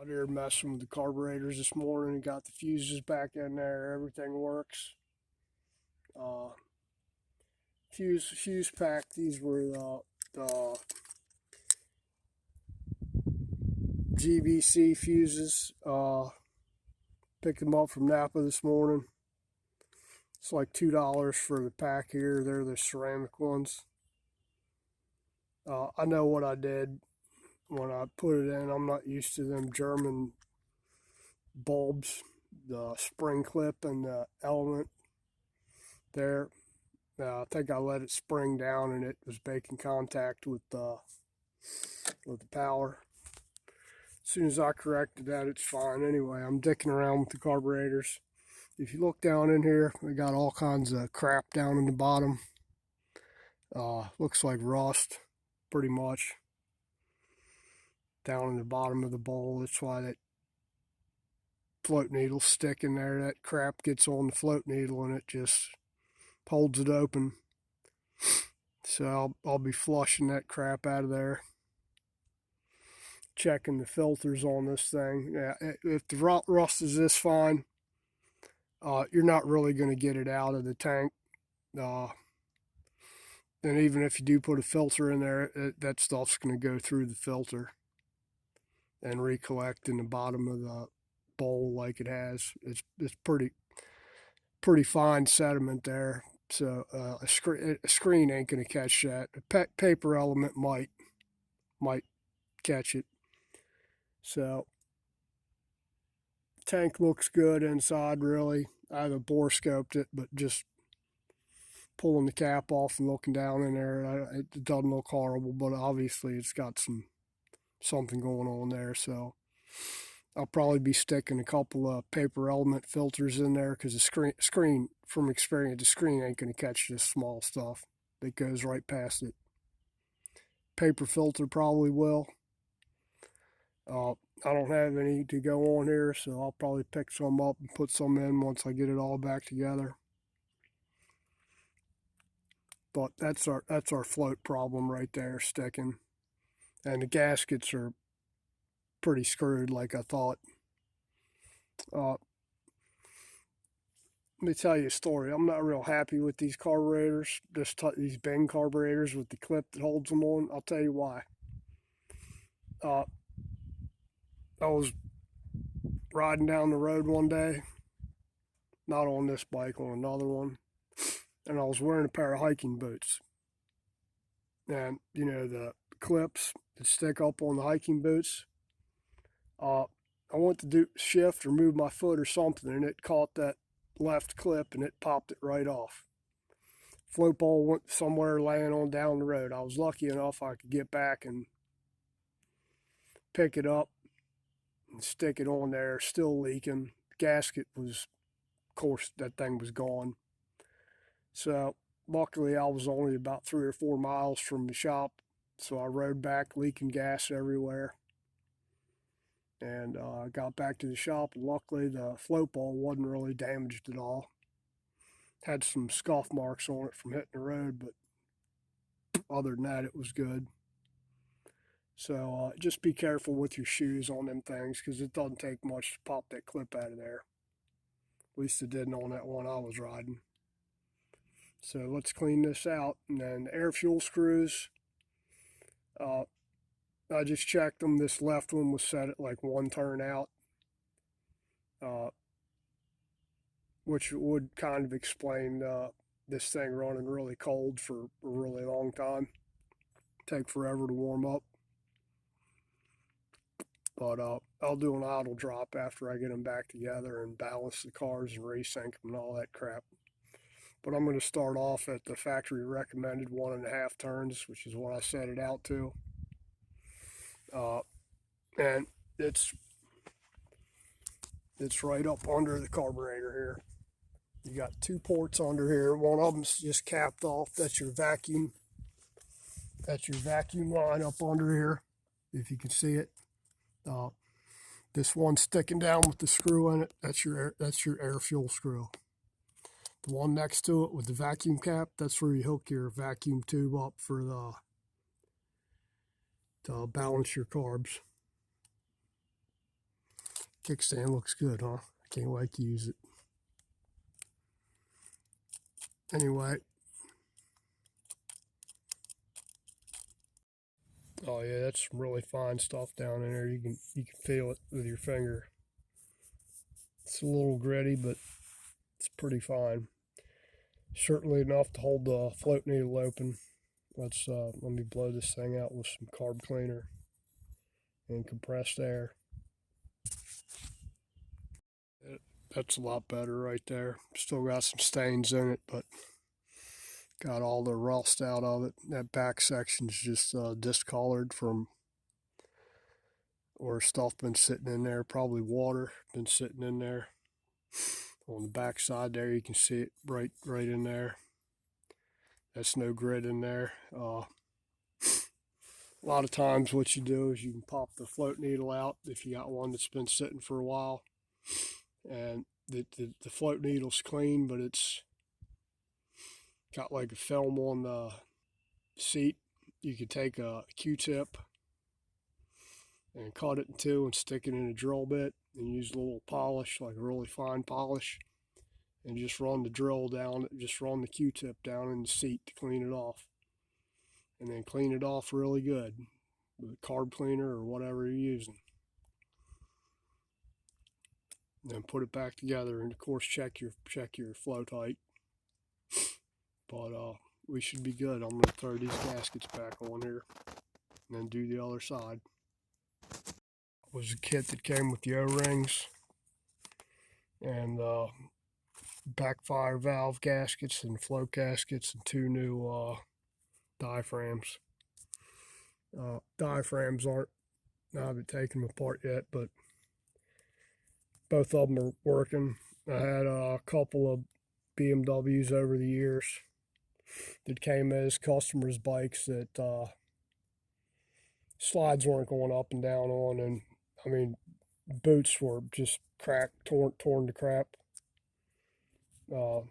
Out here messing with the carburetors this morning. Got the fuses back in there. Everything works. Uh, fuse pack. These were the GBC fuses. Picked them up from Napa this morning. It's like $2 for the pack here. They're the ceramic ones. I know what I did when I put it in. I'm not used to them German bulbs, the spring clip and the element there. I think I let it spring down and it was making contact with the power. As soon as I corrected that, it's fine. Anyway, I'm dicking around with the carburetors. If you look down in here, we got all kinds of crap down in the bottom. Looks like rust, pretty much, down in the bottom of the bowl. That's why that float needle's sticking there. That crap gets on the float needle and it just holds it open. So I'll be flushing that crap out of there. Checking the filters on this thing. Yeah, if the rust is this fine, you're not really going to get it out of the tank. And even if you do put a filter in there, that stuff's going to go through the filter and recollect in the bottom of the bowl like it has. It's pretty fine sediment there. So a screen ain't going to catch that. A paper element might catch it. So tank looks good inside, really. I haven't bore scoped it, but just pulling the cap off and looking down in there, it doesn't look horrible, but obviously it's got something going on there. So I'll probably be sticking a couple of paper element filters in there because the screen, from experience, the screen ain't going to catch this small stuff that goes right past it. Paper filter probably will. I don't have any to go on here, so I'll probably pick some up and put some in once I get it all back together. But that's our float problem right there, sticking. And the gaskets are pretty screwed like I thought. Let me tell you a story. I'm not real happy with these carburetors, these Bing carburetors with the clip that holds them on. I'll tell you why. I was riding down the road one day, not on this bike, on another one, and I was wearing a pair of hiking boots. And, you know, the clips that stick up on the hiking boots, I went to shift or move my foot or something, and it caught that left clip and it popped it right off. Float ball went somewhere laying on down the road. I was lucky enough I could get back and pick it up and stick it on there, still leaking. Gasket was, of course, that thing was gone. So luckily I was only about 3 or 4 miles from the shop, so I rode back leaking gas everywhere. And I got back to the shop, and luckily the float ball wasn't really damaged at all. Had some scuff marks on it from hitting the road, but other than that, it was good. So just be careful with your shoes on them things, because it doesn't take much to pop that clip out of there. At least it didn't on that one I was riding. So let's clean this out. And then the air fuel screws, I just checked them. This left one was set at like 1 turn out, which would kind of explain this thing running really cold for a really long time. Take forever to warm up. But I'll do an idle drop after I get them back together and balance the cars and resync them and all that crap. But I'm going to start off at the factory recommended 1.5 turns, which is what I set it out to. And it's right up under the carburetor here. You got 2 ports under here. One of them's just capped off. That's your vacuum. That's your vacuum line up under here, if you can see it. This one sticking down with the screw in it, that's your air fuel screw. The one next to it with the vacuum cap, that's where you hook your vacuum tube up for to balance your carbs. Kickstand looks good, huh? I can't wait to use it. Anyway. Oh yeah, that's some really fine stuff down in there. You can feel it with your finger. It's a little gritty, but it's pretty fine. Certainly enough to hold the float needle open. Let me blow this thing out with some carb cleaner and compressed air. That's a lot better right there. Still got some stains in it, but got all the rust out of it. That back section's just discolored from where stuff been sitting in there. Probably water been sitting in there. On the back side there, you can see it right in there. That's no grit in there. A lot of times what you do is you can pop the float needle out if you got one that's been sitting for a while. And the float needle's clean, but it's got like a film on the seat. You could take a Q-tip and cut it in two and stick it in a drill bit and use a little polish, like a really fine polish, and just run the drill down, just run the Q-tip down in the seat to clean it off. And then clean it off really good with a carb cleaner or whatever you're using. And then put it back together, and of course check your flow tight. But we should be good. I'm going to throw these gaskets back on here and then do the other side. It was a kit that came with the O-rings and backfire valve gaskets and float gaskets and two new diaphragms. Diaphragms aren't, I haven't taken them apart yet, but both of them are working. I had a couple of BMWs over the years that came as customers' bikes that slides weren't going up and down on, and I mean boots were just cracked, torn to crap. I'm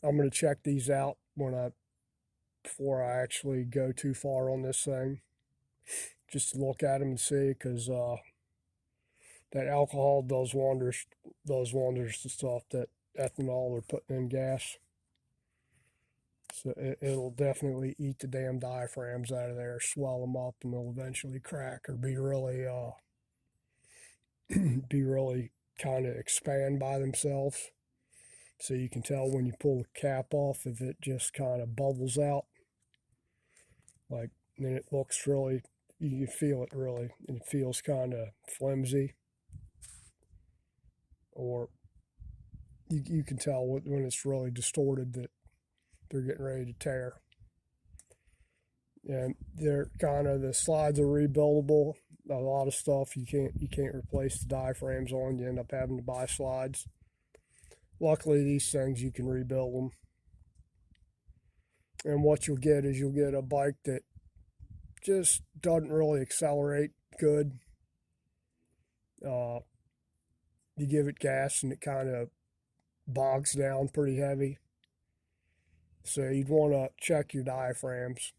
going to check these out before I actually go too far on this thing, just to look at them and see, because that alcohol does wonders to stuff, that ethanol they're putting in gas. So it'll definitely eat the damn diaphragms out of there, swell them up, and they'll eventually crack or be really kind of expand by themselves. So you can tell when you pull the cap off if it just kind of bubbles out. Like, then it looks really, you can feel it really, and it feels kind of flimsy. Or you can tell when it's really distorted that they're getting ready to tear. And they're kind of, the slides are rebuildable. A lot of stuff you can't replace the diaphragms on. You end up having to buy slides. Luckily, these things you can rebuild them. And what you'll get is you'll get a bike that just doesn't really accelerate good. You give it gas and it kind of bogs down pretty heavy. So you'd want to check your diaphragms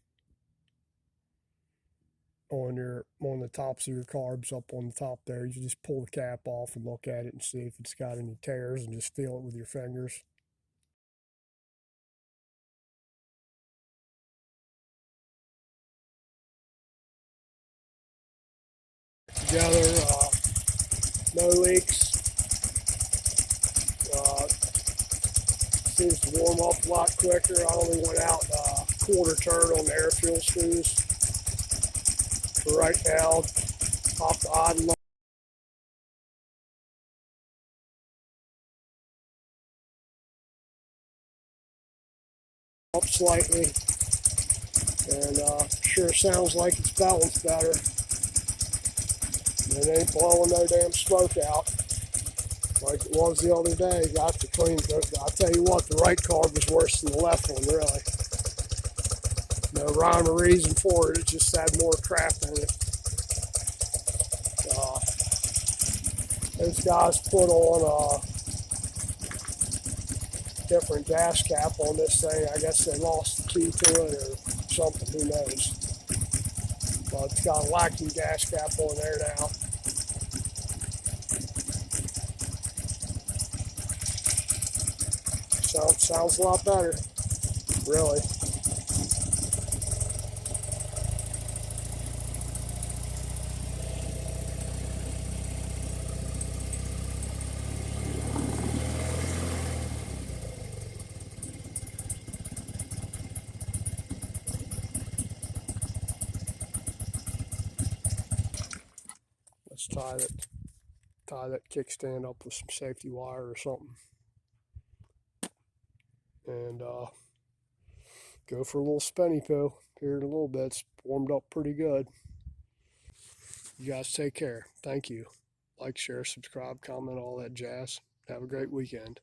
on the tops of your carbs up on the top there. You just pull the cap off and look at it and see if it's got any tears, and just feel it with your fingers. Together, no leaks. Seems to warm up a lot quicker. I only went out a quarter turn on the air fuel screws. For right now, pop the idle up slightly, and sure sounds like it's balanced better. It ain't blowing no damn smoke out like it was the other day. Got to clean. I'll tell you what, the right carb was worse than the left one, really. No rhyme or reason for it. It just had more crap in it. Those guys put on a different gas cap on this thing. I guess they lost the key to it or something. Who knows? But it's got a lacking gas cap on there now. Sounds a lot better, really. Let's tie that kickstand up with some safety wire or something, and go for a little spinny poo here in a little bit. It's warmed up pretty good. You guys take care. Thank you. Like, share, subscribe, comment, all that jazz. Have a great weekend.